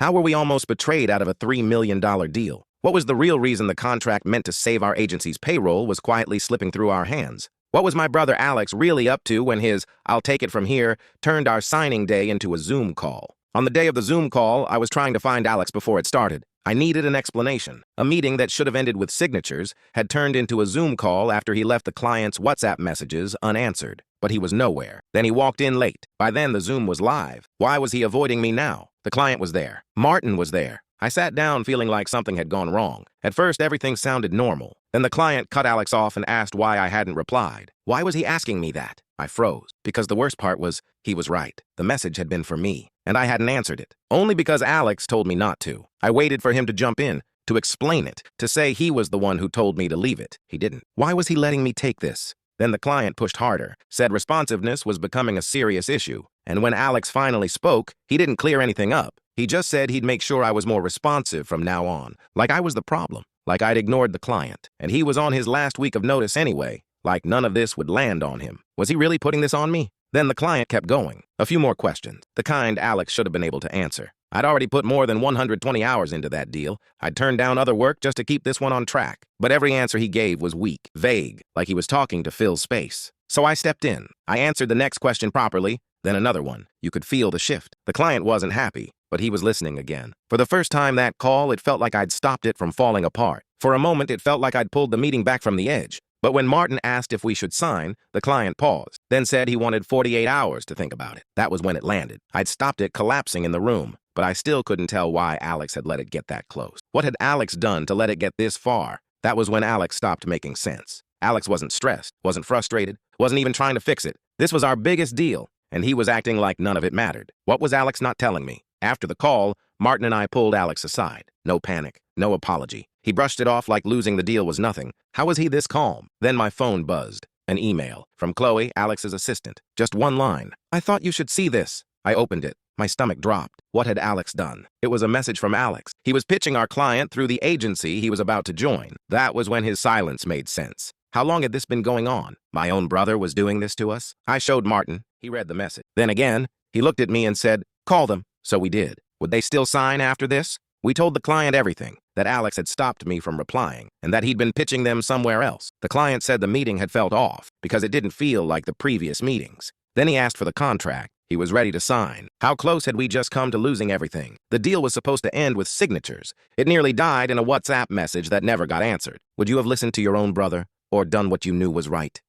How were we almost betrayed out of a $3 million deal? What was the real reason the contract meant to save our agency's payroll was quietly slipping through our hands? What was my brother Alex really up to when his "I'll take it from here" turned our signing day into a Zoom call? On the day of the Zoom call, I was trying to find Alex before it started. I needed an explanation. A meeting that should have ended with signatures had turned into a Zoom call after he left the client's WhatsApp messages unanswered. But he was nowhere. Then he walked in late. By then, the Zoom was live. Why was he avoiding me now? The client was there. Martin was there. I sat down feeling like something had gone wrong. At first, everything sounded normal. Then the client cut Alex off and asked why I hadn't replied. Why was he asking me that? I froze, because the worst part was he was right. The message had been for me, and I hadn't answered it. Only because Alex told me not to. I waited for him to jump in, to explain it, to say he was the one who told me to leave it. He didn't. Why was he letting me take this? Then the client pushed harder, said responsiveness was becoming a serious issue. And when Alex finally spoke, he didn't clear anything up. He just said he'd make sure I was more responsive from now on, like I was the problem, like I'd ignored the client. And he was on his last week of notice anyway, like none of this would land on him. Was he really putting this on me? Then the client kept going. A few more questions, the kind Alex should have been able to answer. I'd already put more than 120 hours into that deal. I'd turned down other work just to keep this one on track. But every answer he gave was weak, vague, like he was talking to fill space. So I stepped in. I answered the next question properly, then another one. You could feel the shift. The client wasn't happy, but he was listening again. For the first time that call, it felt like I'd stopped it from falling apart. For a moment, it felt like I'd pulled the meeting back from the edge. But when Martin asked if we should sign, the client paused, then said he wanted 48 hours to think about it. That was when it landed. I'd stopped it collapsing in the room, but I still couldn't tell why Alex had let it get that close. What had Alex done to let it get this far? That was when Alex stopped making sense. Alex wasn't stressed, wasn't frustrated, wasn't even trying to fix it. This was our biggest deal, and he was acting like none of it mattered. What was Alex not telling me? After the call, Martin and I pulled Alex aside. No panic, no apology. He brushed it off like losing the deal was nothing. How was he this calm? Then my phone buzzed. An email from Chloe, Alex's assistant. Just one line. I thought you should see this. I opened it. My stomach dropped. What had Alex done? It was a message from Alex. He was pitching our client through the agency he was about to join. That was when his silence made sense. How long had this been going on? My own brother was doing this to us? I showed Martin. He read the message. Then again, he looked at me and said, "Call them." So we did. Would they still sign after this? We told the client everything, that Alex had stopped me from replying, and that he'd been pitching them somewhere else. The client said the meeting had felt off, because it didn't feel like the previous meetings. Then he asked for the contract. He was ready to sign. How close had we just come to losing everything? The deal was supposed to end with signatures. It nearly died in a WhatsApp message that never got answered. Would you have listened to your own brother, or done what you knew was right?